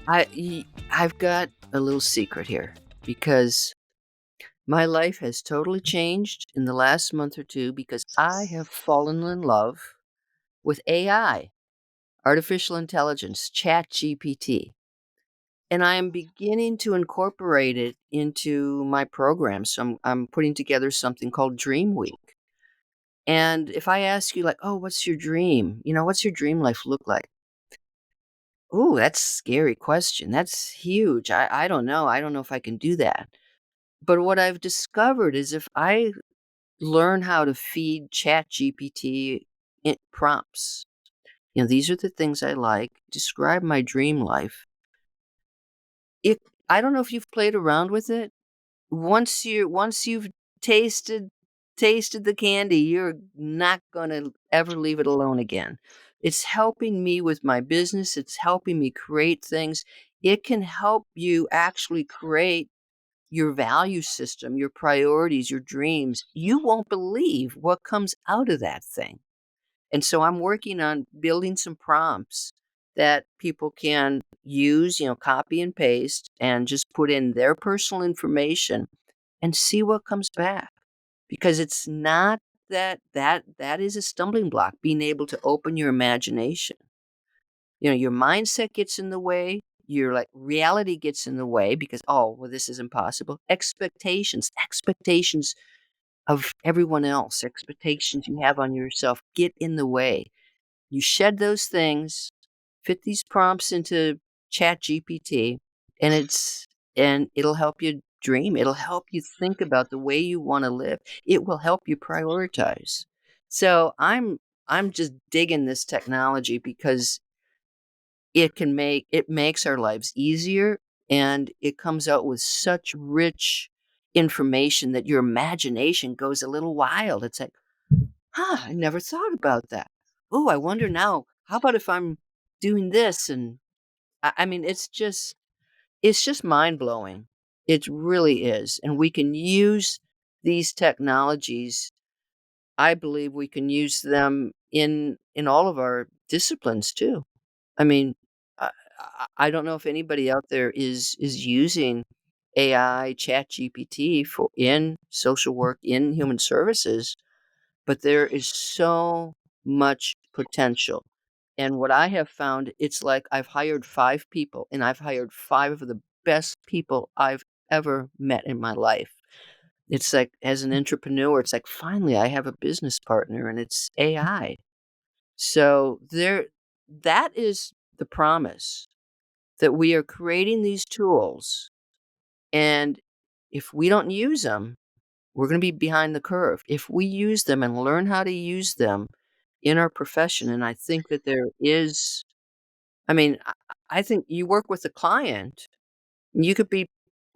I've got a little secret here because my life has totally changed in the last month or two because I have fallen in love with AI, artificial intelligence, Chat GPT. And I am beginning to incorporate it into my program. So I'm putting together something called Dream Week. And if I ask you, like, oh, what's your dream? What's your dream life look like? Oh, that's a scary question. That's huge. I don't know. I don't know if I can do that. But what I've discovered is if I learn how to feed Chat GPT prompts, these are the things I like, describe my dream life. It, I don't know if you've played around with it. Once you've tasted tasted the candy, you're not gonna ever leave it alone again. It's helping me with my business, it's helping me create things. It can help you actually create your value system, your priorities, your dreams. You won't believe what comes out of that thing. And so I'm working on building some prompts that people can use, copy and paste and just put in their personal information and see what comes back. Because it's not that is a stumbling block, being able to open your imagination. Your mindset gets in the way, your like reality gets in the way because, oh, well, this is impossible. Expectations of everyone else, expectations you have on yourself get in the way. You shed those things, fit these prompts into Chat GPT, and it'll help you dream. It'll help you think about the way you want to live. It will help you prioritize. So I'm just digging this technology because it makes our lives easier, and it comes out with such rich information that your imagination goes a little wild. It's like, huh, I never thought about that. Oh, I wonder now, how about if I'm doing this? And I mean, it's just mind blowing. It really is. And we can use these technologies. I believe we can use them in all of our disciplines too. I mean, I don't know if anybody out there is using AI, Chat GPT for in social work, in human services, but there is so much potential. And what I have found, it's like I've hired 5 people, and I've hired 5 of the best people I've ever met in my life. It's like, as an entrepreneur, it's like, finally, I have a business partner, and it's AI. So that is the promise, that we are creating these tools, and if we don't use them, we're gonna be behind the curve. If we use them and learn how to use them in our profession, and I think that there is I mean, I think you work with a client, and you could be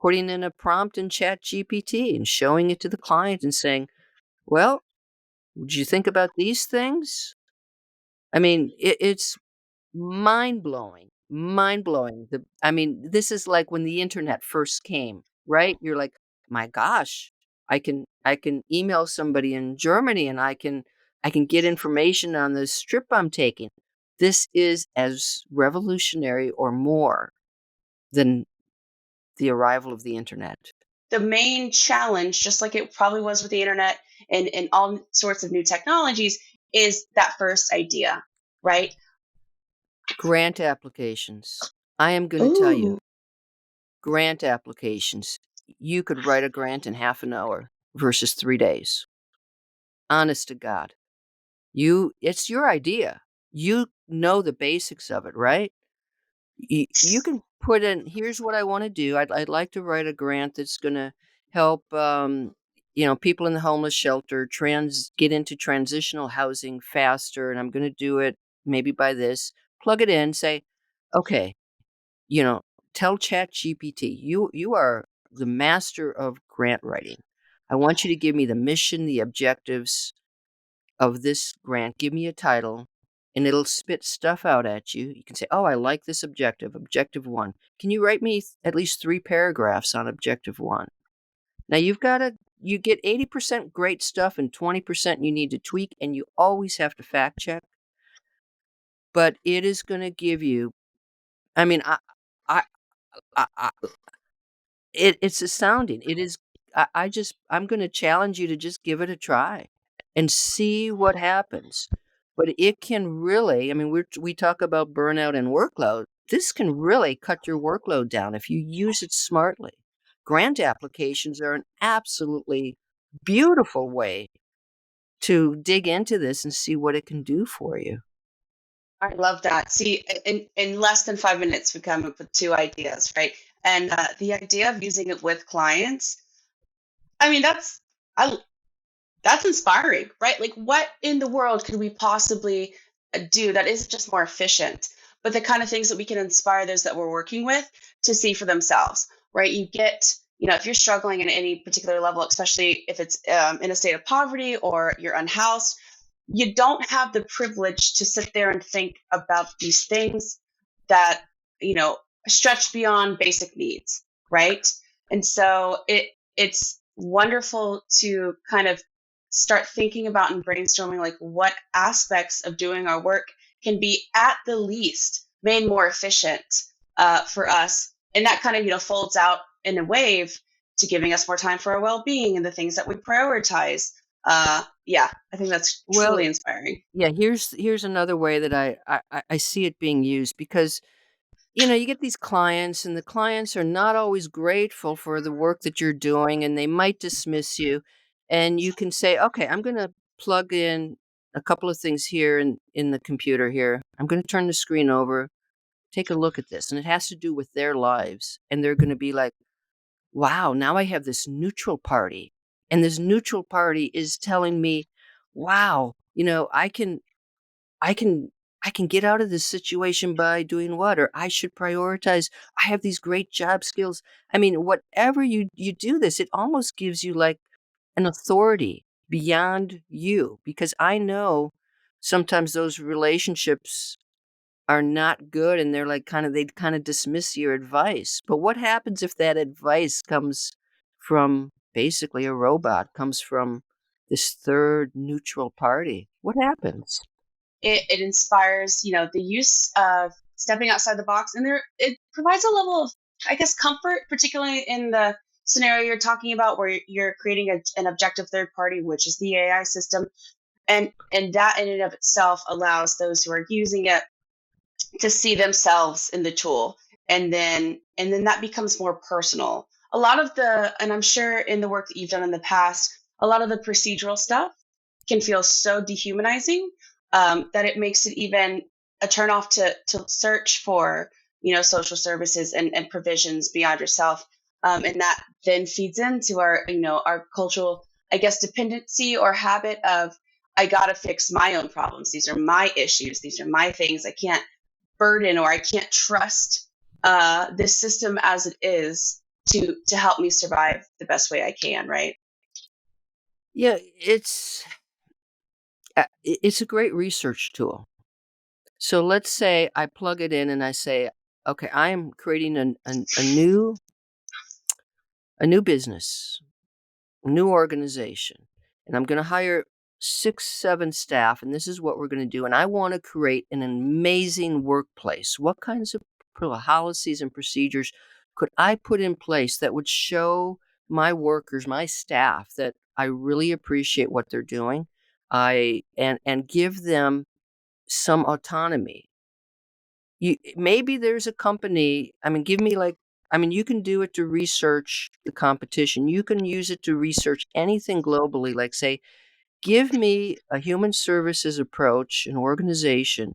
putting in a prompt in Chat GPT and showing it to the client and saying, "Well, would you think about these things?" I mean, it's mind-blowing, mind-blowing. I mean, this is like when the internet first came, right? You're like, "My gosh, I can email somebody in Germany, and I can get information on this trip I'm taking." This is as revolutionary or more than the arrival of the internet. The main challenge, just like it probably was with the internet and all sorts of new technologies, is that first idea, right? Grant applications. I am gonna tell you, Ooh. grant applications, you could write a grant in half an hour versus 3 days. Honest to God. It's your idea. You know the basics of it, right? You can put in, "Here's what I wanna do. I'd like to write a grant that's gonna help, people in the homeless shelter get into transitional housing faster, and I'm gonna do it maybe by this." Plug it in, say, "Okay, you know, tell ChatGPT, you are the master of grant writing. I want you to give me the mission, the objectives of this grant. Give me a title." And it'll spit stuff out at you. You can say, "Oh, I like this objective. Objective one. Can you write me at least 3 paragraphs on objective one?" Now you get 80% great stuff and 20% you need to tweak, and you always have to fact check. But it is going to give you, I mean, I it's astounding. It is I'm gonna challenge you to just give it a try and see what happens. But it can really, I mean, we talk about burnout and workload. This can really cut your workload down if you use it smartly. Grant applications are an absolutely beautiful way to dig into this and see what it can do for you. I love that. See, in less than 5 minutes, we come up with two ideas, right? And the idea of using it with clients, I mean, I, that's inspiring, right? Like, what in the world could we possibly do that isn't just more efficient, but the kind of things that we can inspire those that we're working with to see for themselves, right? You get, if you're struggling in any particular level, especially if it's in a state of poverty or you're unhoused, you don't have the privilege to sit there and think about these things that, you know, stretch beyond basic needs, right? And so it's wonderful to kind of start thinking about and brainstorming like what aspects of doing our work can be at the least made more efficient for us, and that kind of folds out in a wave to giving us more time for our well-being and the things that we prioritize. Yeah, I think that's Well, truly inspiring. yeah, here's another way that I see it being used because you get these clients, and the clients are not always grateful for the work that you're doing, and they might dismiss you. And you can say, okay, I'm going to plug in a couple of things here in the computer here. I'm going to turn the screen over, take a look at this. And it has to do with their lives. And they're going to be like, wow, now I have this neutral party. And this neutral party is telling me, wow, I can I can get out of this situation by doing what? Or I should prioritize. I have these great job skills. I mean, whatever you do this, it almost gives you like an authority beyond you because I know sometimes those relationships are not good and they'd kind of dismiss your advice. But what happens if that advice comes from basically a robot, comes from this third neutral party? What happens? It inspires the use of stepping outside the box, and there it provides a level of, I guess, comfort, particularly in the scenario you're talking about where you're creating an objective third party, which is the AI system, and that in and of itself allows those who are using it to see themselves in the tool, and then that becomes more personal. A lot of the, and I'm sure in the work that you've done in the past, a lot of the procedural stuff can feel so dehumanizing, that it makes it even a turnoff to search for social services and provisions beyond yourself, and that then feeds into our our cultural, I guess, dependency or habit of, I gotta fix my own problems, these are my issues, these are my things, I can't burden, or I can't trust this system as it is to help me survive the best way I can, right? Yeah, it's a great research tool. So let's say I plug it in and I say, okay, I am creating a new business, a new organization, and I'm going to hire 6, 7 staff, and this is what we're going to do. And I want to create an amazing workplace. What kinds of policies and procedures could I put in place that would show my workers, my staff, that I really appreciate what they're doing? And give them some autonomy. Maybe there's a company, I mean, give me like, I mean, you can do it to research the competition. You can use it to research anything globally. Like, say, give me a human services approach, an organization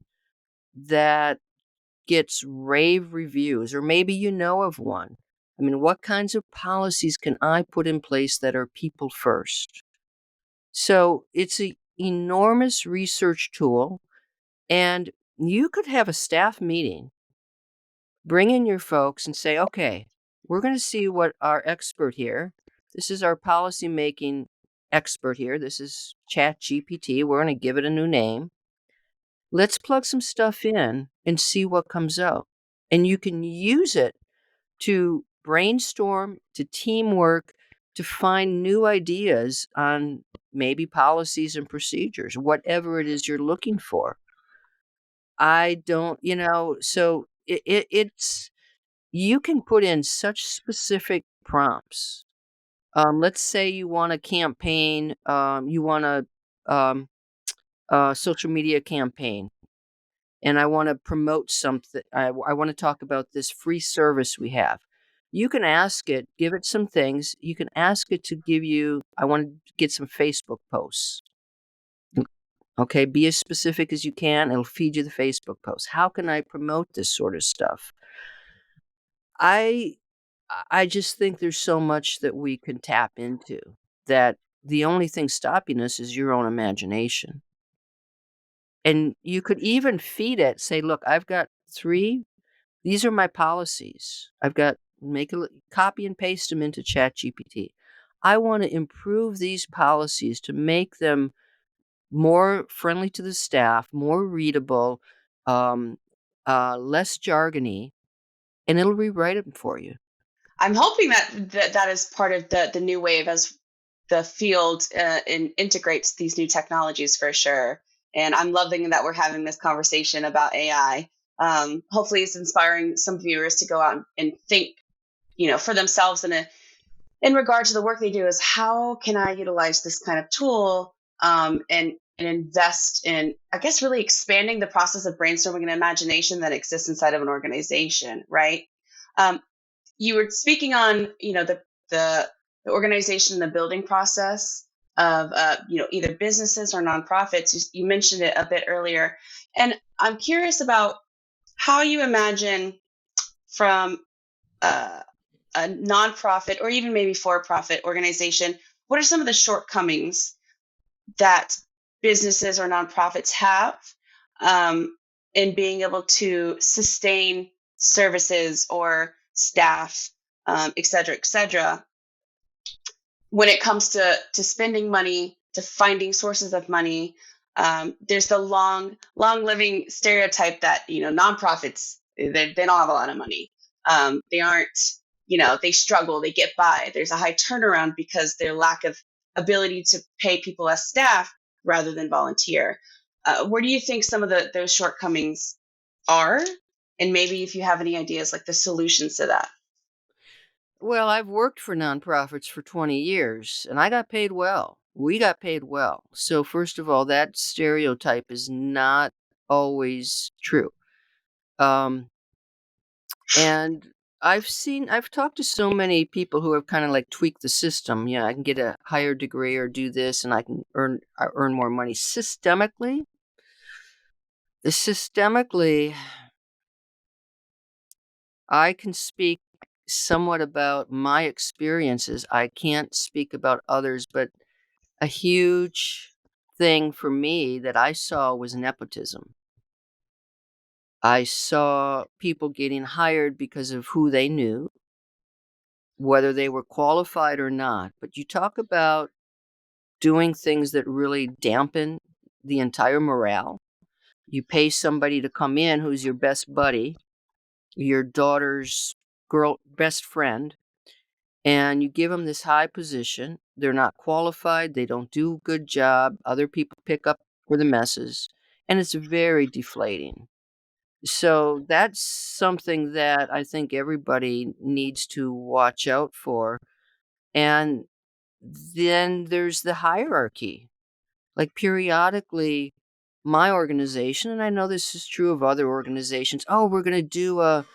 that gets rave reviews, or maybe you know of one. I mean, what kinds of policies can I put in place that are people first? So it's an enormous research tool, and you could have a staff meeting, bring in your folks and say, okay, we're going to see what our expert here, this is our policy making expert here. This is Chat GPT. We're going to give it a new name. Let's plug some stuff in and see what comes out. And you can use it to brainstorm, to teamwork, to find new ideas on maybe policies and procedures, whatever it is you're looking for. I don't, so it's you can put in such specific prompts. Let's say you want a campaign, you want um, a social media campaign, and I want to promote something. I want to talk about this free service we have. You can ask it, give it some things. You can ask it to give you, I want to get some Facebook posts. Okay, be as specific as you can. It'll feed you the Facebook posts. How can I promote this sort of stuff? I I just think there's so much that we can tap into that the only thing stopping us is your own imagination. And you could even feed it, say, look, I've got 3, these are my policies. I've got, copy and paste them into ChatGPT. I want to improve these policies to make them more friendly to the staff, more readable, um, less jargony, and it'll rewrite them for you. I'm hoping that is part of the new wave as the field integrates these new technologies for sure. And I'm loving that we're having this conversation about AI. Hopefully, it's inspiring some viewers to go out and think, for themselves in regard to the work they do. Is how can I utilize this kind of tool and invest in, I guess, really expanding the process of brainstorming and imagination that exists inside of an organization, right? Um, you were speaking on the organization, the building process of either businesses or nonprofits. You mentioned it a bit earlier, and I'm curious about how you imagine from uh, a nonprofit or even maybe for-profit organization, what are some of the shortcomings that businesses or nonprofits have um, in being able to sustain services or staff, et cetera, when it comes to spending money, to finding sources of money. There's the long living stereotype that nonprofits, they don't have a lot of money. They aren't, they struggle, they get by. There's a high turnaround because their lack of ability to pay people as staff rather than volunteer. Where do you think some of those shortcomings are? And maybe if you have any ideas like the solutions to that. Well, I've worked for nonprofits for 20 years and I got paid well. We got paid well. So, first of all, that stereotype is not always true. Um, and I've talked to so many people who have kind of like tweaked the system. Yeah, I can get a higher degree or do this and I can earn more money systemically. I can speak somewhat about my experiences. I can't speak about others, but a huge thing for me that I saw was nepotism. I saw people getting hired because of who they knew, whether they were qualified or not. But you talk about doing things that really dampen the entire morale. You pay somebody to come in who's your best buddy, your daughter's girl best friend, and you give them this high position. They're not qualified, they don't do a good job, other people pick up for the messes, and it's very deflating. So that's something that I think everybody needs to watch out for. And then there's the hierarchy. Like periodically, my organization, and I know this is true of other organizations, oh, we're going to do a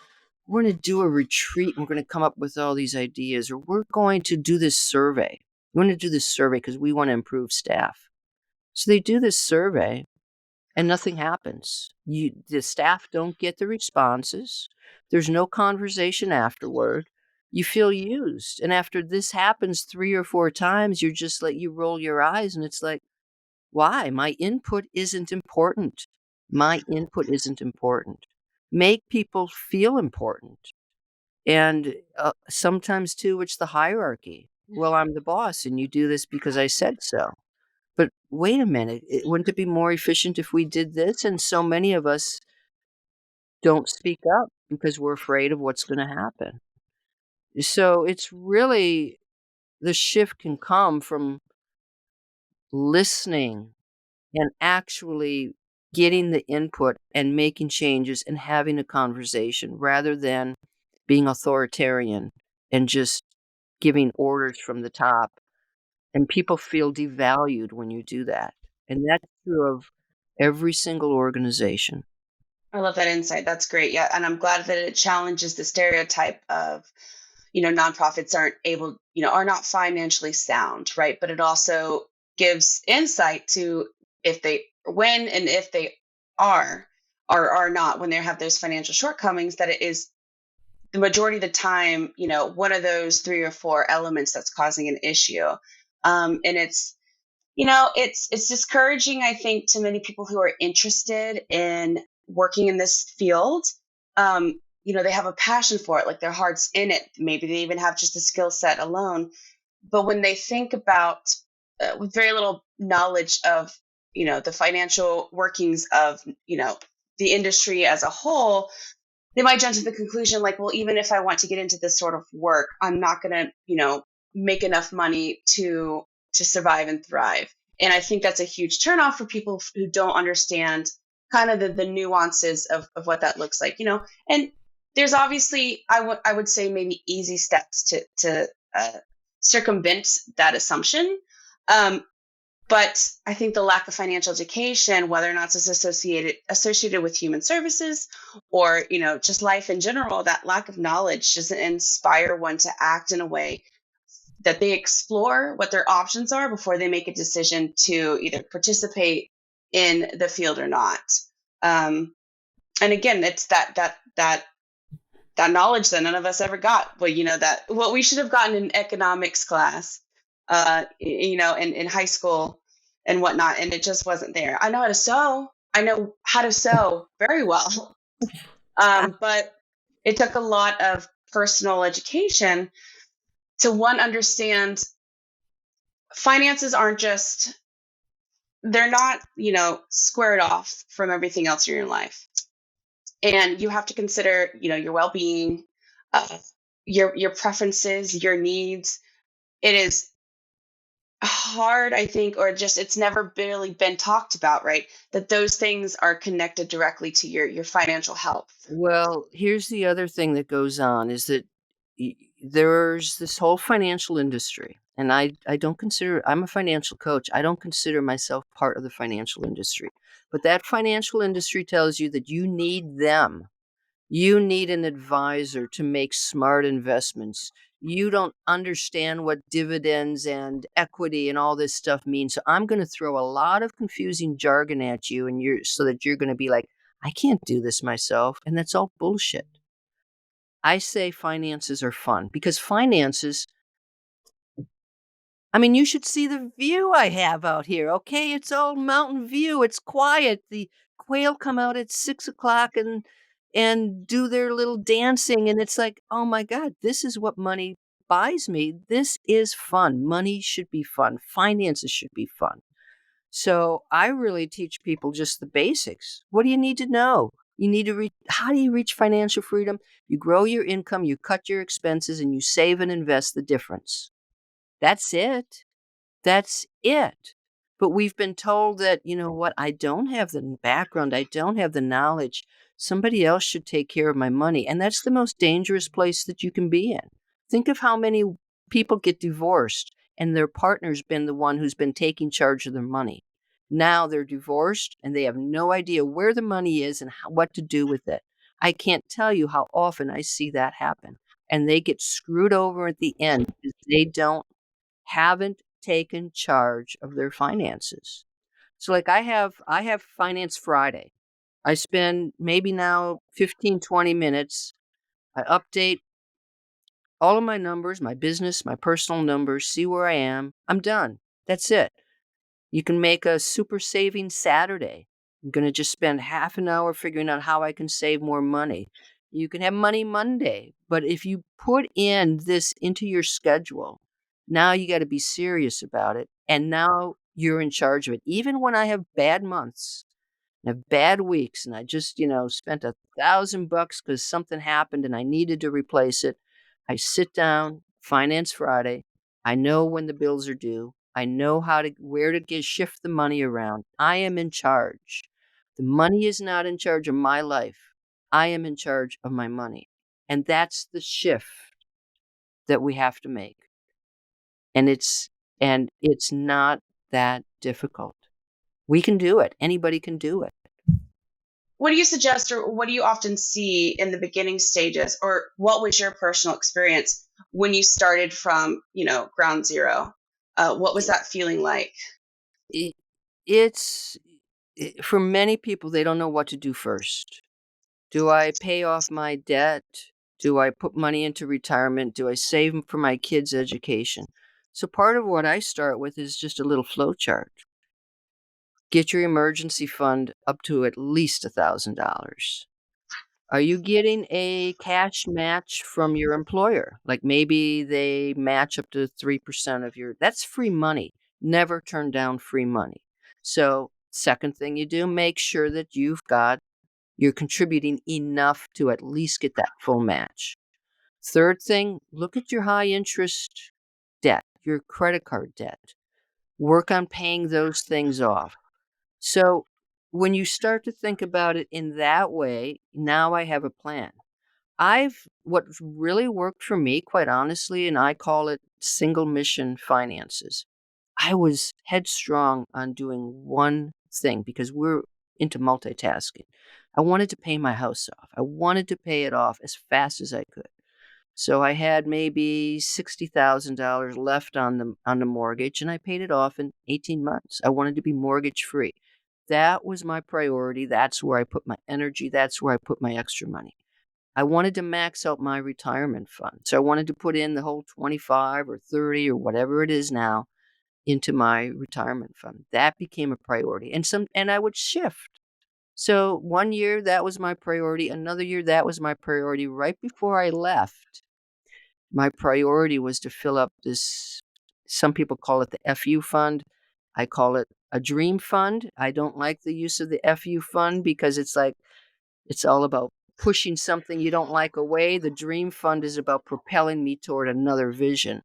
retreat and we're going to come up with all these ideas, or we're going to do this survey. We want to do this survey because we want to improve staff. So they do this survey and nothing happens. The staff don't get the responses. There's no conversation afterward. You feel used. And after this happens 3 or 4 times, you're just like, you roll your eyes and it's like, why? My input isn't important. My input isn't important. Make people feel important. And, sometimes too, it's the hierarchy. Well, I'm the boss and you do this because I said so. But wait a minute, wouldn't it be more efficient if we did this? And so many of us don't speak up because we're afraid of what's gonna happen. So it's really, the shift can come from listening and actually getting the input and making changes and having a conversation rather than being authoritarian and just giving orders from the top, and people feel devalued when you do that, and that's true of every single organization. I love that insight. That's great. Yeah, and I'm glad that it challenges the stereotype of, nonprofits aren't able, are not financially sound, right? But it also gives insight to if they, when and if they are or are not, when they have those financial shortcomings, that it is the majority of the time, one of those three or four elements that's causing an issue. And it's discouraging, I think, to many people who are interested in working in this field. They have a passion for it, like their heart's in it. Maybe they even have just a skill set alone. But when they think about, with very little knowledge of, the financial workings of, the industry as a whole, they might jump to the conclusion like, well, even if I want to get into this sort of work, I'm not going to, make enough money to survive and thrive. And I think that's a huge turnoff for people who don't understand kind of the nuances of what that looks like, And there's obviously, I would say, maybe easy steps to circumvent that assumption. Um, but I think the lack of financial education, whether or not it's associated with human services or, just life in general, that lack of knowledge doesn't inspire one to act in a way that they explore what their options are before they make a decision to either participate in the field or not. Um, and again, it's that knowledge that none of us ever got. Well, that what we should have gotten in economics class, in high school and whatnot, and it just wasn't there. I know how to sew. I know how to sew very well, but it took a lot of personal education to one understand finances aren't just, they're not, squared off from everything else in your life. And you have to consider, your well-being, uh, your preferences, your needs. It is hard, I think, or just it's never really been talked about, right? That those things are connected directly to your financial health. Well, here's the other thing that goes on is that there's this whole financial industry, and I don't consider, I'm a financial coach. I don't consider myself part of the financial industry. But that financial industry tells you that you need them. You need an advisor to make smart investments. You don't understand what dividends and equity and all this stuff means. So I'm going to throw a lot of confusing jargon at you, and you're so that you're going to be like, I can't do this myself. And that's all bullshit. I say finances are fun because finances, I mean, you should see the view I have out here. Okay. It's all mountain view. It's quiet. The quail come out at 6 o'clock and do their little dancing. And it's like, oh my God, this is what money buys me. This is fun. Money should be fun. Finances should be fun. So I really teach people just the basics. What do you need to know? You need to reach, how do you reach financial freedom? You grow your income, you cut your expenses, and you save and invest the difference. That's it. That's it. But we've been told that, you know what, I don't have the background, I don't have the knowledge. Somebody else should take care of my money. And that's the most dangerous place that you can be in. Think of how many people get divorced and their partner's been the one who's been taking charge of their money. Now they're divorced and they have no idea where the money is and what to do with it. I can't tell you how often I see that happen. And they get screwed over at the end because they haven't taken charge of their finances. So like I have Finance Friday. I spend maybe now 15, 20 minutes. I update all of my numbers, my business, my personal numbers, see where I am. I'm done. That's it. You can make a super saving Saturday. I'm going to just spend half an hour figuring out how I can save more money. You can have Money Monday, but if you put in this into your schedule, now you got to be serious about it. And now you're in charge of it. Even when I have bad months, and have bad weeks, and I just, spent $1,000 because something happened and I needed to replace it. I sit down, Finance Friday. I know when the bills are due. I know where to shift the money around. I am in charge. The money is not in charge of my life. I am in charge of my money. And that's the shift that we have to make. And it's not that difficult. We can do it. Anybody can do it. What do you suggest, or what do you often see in the beginning stages, or what was your personal experience when you started from, ground zero? What was that feeling like? It, it's for many people, they don't know what to do first. Do I pay off my debt? Do I put money into retirement? Do I save for my kids' education? So part of what I start with is just a little flow chart. Get your emergency fund up to at least $1,000. Are you getting a cash match from your employer? Like maybe they match up to 3% of that's free money. Never turn down free money. So, second thing you do, make sure that you're contributing enough to at least get that full match. Third thing, look at your high interest debt, your credit card debt. Work on paying those things off. So when you start to think about it in that way, now I have a plan. What's really worked for me, quite honestly, and I call it single mission finances. I was headstrong on doing one thing because we're into multitasking. I wanted to pay my house off. I wanted to pay it off as fast as I could. So I had maybe $60,000 left on the mortgage, and I paid it off in 18 months. I wanted to be mortgage free. That was my priority. That's where I put my energy. That's where I put my extra money. I wanted to max out my retirement fund. So I wanted to put in the whole 25 or 30 or whatever it is now into my retirement fund. That became a priority. And I would shift. So one year that was my priority, another year that was my priority. Right before I left, my priority was to fill up this, some people call it the FU fund. I call it a dream fund. I don't like the use of the FU fund because it's all about pushing something you don't like away. The dream fund is about propelling me toward another vision.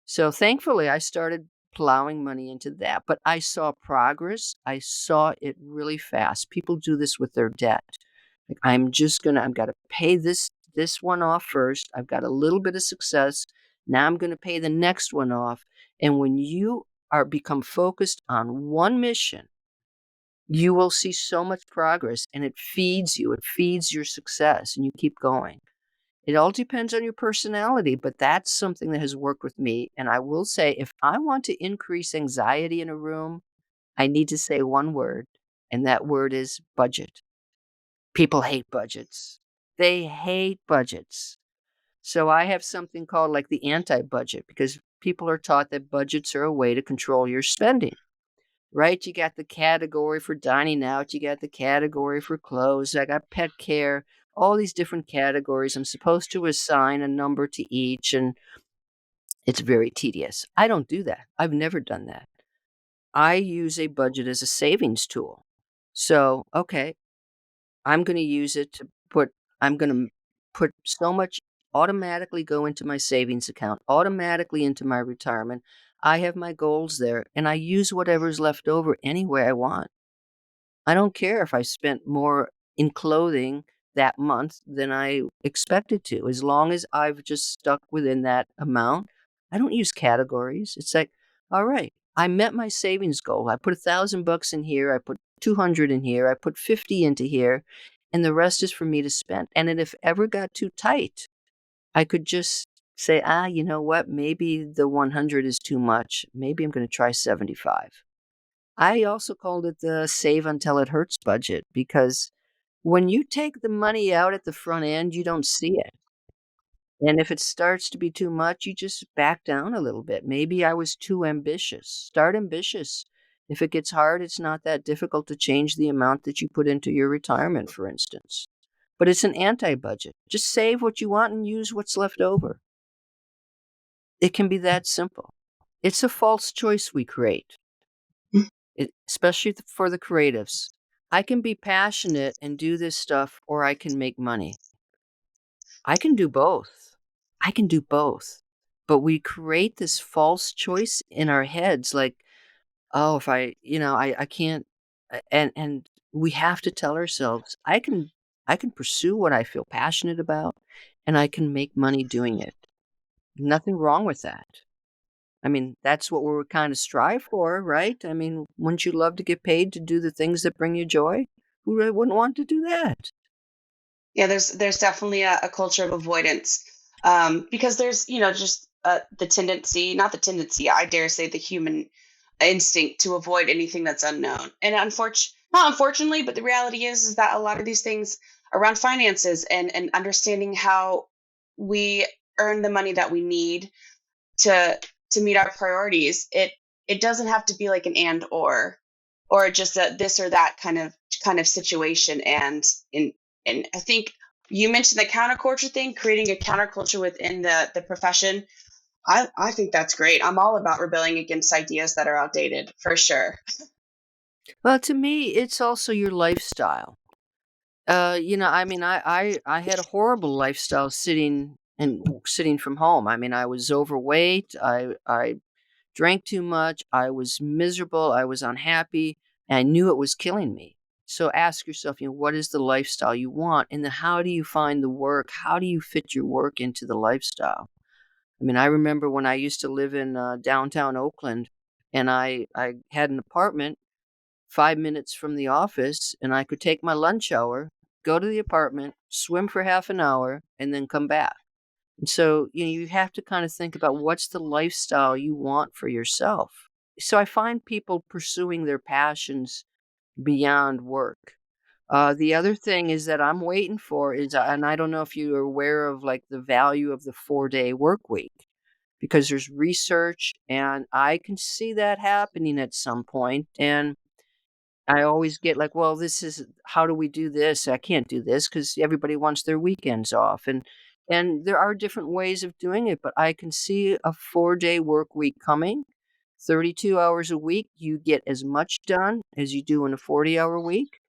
So thankfully, I started plowing money into that, but I saw progress. I saw it really fast. People do this with their debt. Like, I've got to pay this one off first. I've got a little bit of success. Now I'm going to pay the next one off. And when you become focused on one mission, you will see so much progress, and it feeds you. It feeds your success, and you keep going. It all depends on your personality, but that's something that has worked with me. And I will say, if I want to increase anxiety in a room, I need to say one word, and that word is budget. People hate budgets. They hate budgets. So I have something called like the anti-budget, because people are taught that budgets are a way to control your spending, right? You got the category for dining out. You got the category for clothes. I got pet care, all these different categories. I'm supposed to assign a number to each, and it's very tedious. I don't do that. I've never done that. I use a budget as a savings tool. So, okay, I'm going to use it to I'm going to put so much automatically go into my savings account, automatically into my retirement. I have my goals there, and I use whatever's left over any way I want. I don't care if I spent more in clothing that month than I expected to, as long as I've just stuck within that amount. I don't use categories. It's like, all right, I met my savings goal. I put $1,000 in here. I put 200 in here. I put 50 into here, and the rest is for me to spend. And if it ever got too tight, I could just say, you know what? Maybe the 100 is too much. Maybe I'm going to try 75. I also called it the save until it hurts budget, because when you take the money out at the front end, you don't see it. And if it starts to be too much, you just back down a little bit. Maybe I was too ambitious. Start ambitious. If it gets hard, it's not that difficult to change the amount that you put into your retirement, for instance. But it's an anti-budget. Just save what you want and use what's left over. It can be that simple. It's a false choice we create. Especially for the creatives. I can be passionate and do this stuff, or I can make money. I can do both. I can do both. But we create this false choice in our heads, like, oh, if I can't, and we have to tell ourselves, I can pursue what I feel passionate about, and I can make money doing it. Nothing wrong with that. I mean, that's what we're kind of strive for, right? I mean, wouldn't you love to get paid to do the things that bring you joy? Who really wouldn't want to do that? Yeah, there's definitely a culture of avoidance, because there's just the tendency, not the tendency, I dare say the human instinct to avoid anything that's unknown. And not unfortunately, but the reality is that a lot of these things around finances and understanding how we earn the money that we need to to meet our priorities, it doesn't have to be like an and or just a this or that kind of situation. And I think you mentioned the counterculture thing, creating a counterculture within the profession. I think that's great. I'm all about rebelling against ideas that are outdated, for sure. Well, to me, it's also your lifestyle. I mean, I had a horrible lifestyle sitting from home. I mean, I was overweight. I drank too much. I was miserable. I was unhappy. And I knew it was killing me. So ask yourself, what is the lifestyle you want? And then how do you find the work? How do you fit your work into the lifestyle? I mean, I remember when I used to live in downtown Oakland, and I had an apartment 5 minutes from the office, and I could take my lunch hour, go to the apartment, swim for half an hour, and then come back. And so, you have to kind of think about what's the lifestyle you want for yourself. So I find people pursuing their passions beyond work. The other thing is that I'm waiting for is, and I don't know if you are aware of like the value of the 4-day work week, because there's research and I can see that happening at some point. And I always get like, well, this is how do we do this? I can't do this because everybody wants their weekends off. And there are different ways of doing it, but I can see a 4-day work week coming. 32 hours a week, you get as much done as you do in a 40-hour week.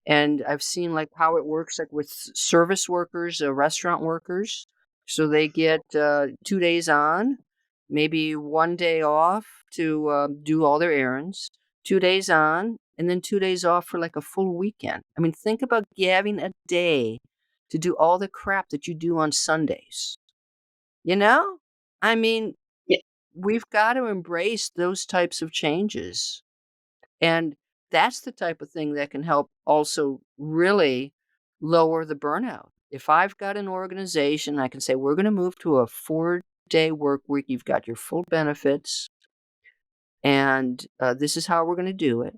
And I've seen like how it works like with service workers, restaurant workers. So they get 2 days on, maybe 1 day off to do all their errands, 2 days on, and then 2 days off for like a full weekend. I mean, think about having a day to do all the crap that you do on Sundays. You know? I mean, Yeah, we've got to embrace those types of changes. And that's the type of thing that can help also really lower the burnout. If I've got an organization, I can say, we're going to move to a 4-day work week. You've got your full benefits, and this is how we're going to do it.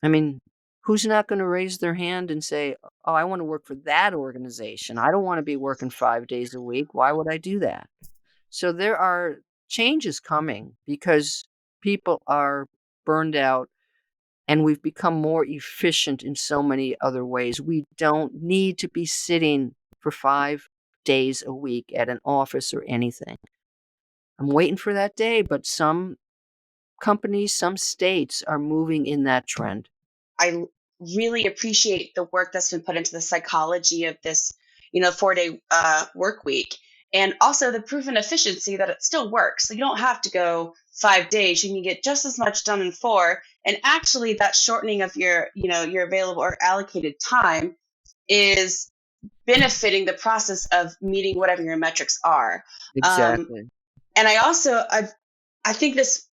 I mean, who's not going to raise their hand and say, oh, I want to work for that organization? I don't want to be working 5 days a week. Why would I do that? So there are changes coming because people are burned out and we've become more efficient in so many other ways. We don't need to be sitting for 5 days a week at an office or anything. I'm waiting for that day, but some companies, some states are moving in that trend. I really appreciate the work that's been put into the psychology of this, 4-day work week, and also the proven efficiency that it still works. So you don't have to go 5 days; you can get just as much done in four. And actually, that shortening of your available or allocated time is benefiting the process of meeting whatever your metrics are. Um, Exactly. and I think this,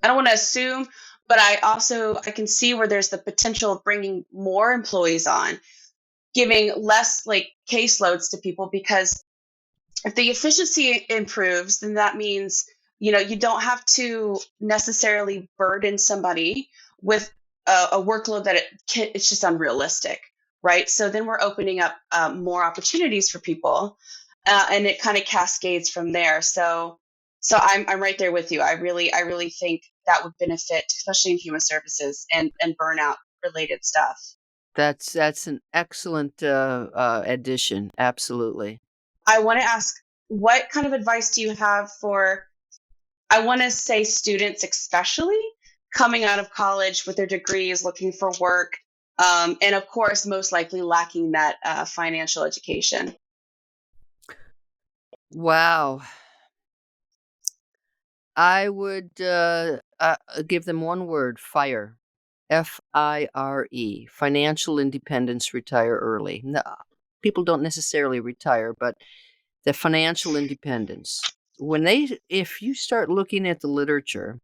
I don't want to assume, but I can see where there's the potential of bringing more employees on, giving less like caseloads to people, because if the efficiency improves, then that means, you don't have to necessarily burden somebody with a workload that it's just unrealistic, right? So then we're opening up more opportunities for people, and it kind of cascades from there. So I'm right there with you. I really think that would benefit, especially in human services and burnout related stuff. That's an excellent addition. Absolutely. I want to ask, what kind of advice do you have for, I want to say, students, especially coming out of college with their degrees, looking for work, and of course, most likely lacking that financial education? Wow. I would give them one word: fire. FIRE. Financial independence, retire early. No. people don't necessarily retire, but the financial independence. If you start looking at the literature,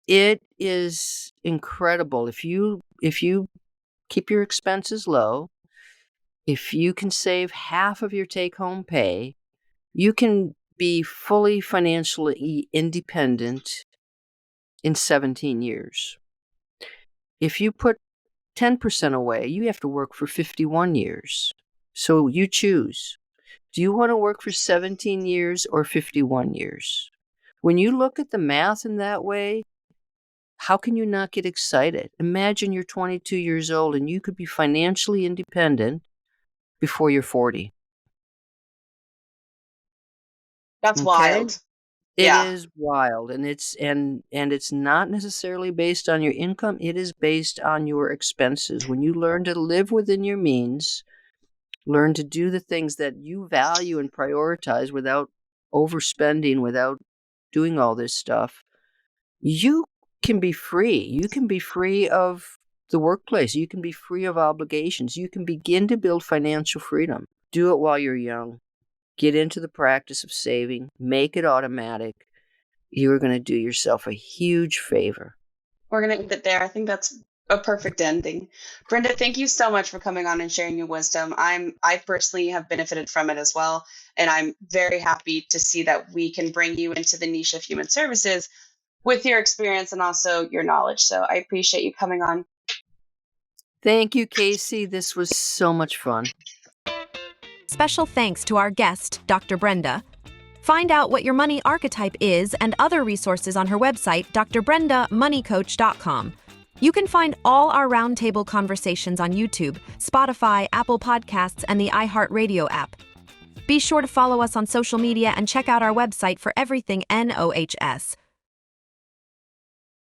it is incredible. If you keep your expenses low, if you can save half of your take-home pay, you can be fully financially independent in 17 years. If you put 10% away, you have to work for 51 years. So you choose. Do you want to work for 17 years or 51 years? When you look at the math in that way, how can you not get excited? Imagine you're 22 years old and you could be financially independent before you're 40. That's Okay? wild. It Yeah. is wild, and it's not necessarily based on your income. It is based on your expenses. When you learn to live within your means, learn to do the things that you value and prioritize without overspending, without doing all this stuff, you can be free. You can be free of the workplace. You can be free of obligations. You can begin to build financial freedom. Do it while you're young. Get into the practice of saving. Make it automatic. You're going to do yourself a huge favor. We're going to end it there. I think that's a perfect ending. Brenda, thank you so much for coming on and sharing your wisdom. I personally have benefited from it as well. And I'm very happy to see that we can bring you into the niche of human services with your experience and also your knowledge. So I appreciate you coming on. Thank you, Casey. This was so much fun. Special thanks to our guest, Dr. Brenda. Find out what your money archetype is and other resources on her website, drbrendamoneycoach.com. You can find all our roundtable conversations on YouTube, Spotify, Apple Podcasts, and the iHeartRadio app. Be sure to follow us on social media and check out our website for everything NOHS.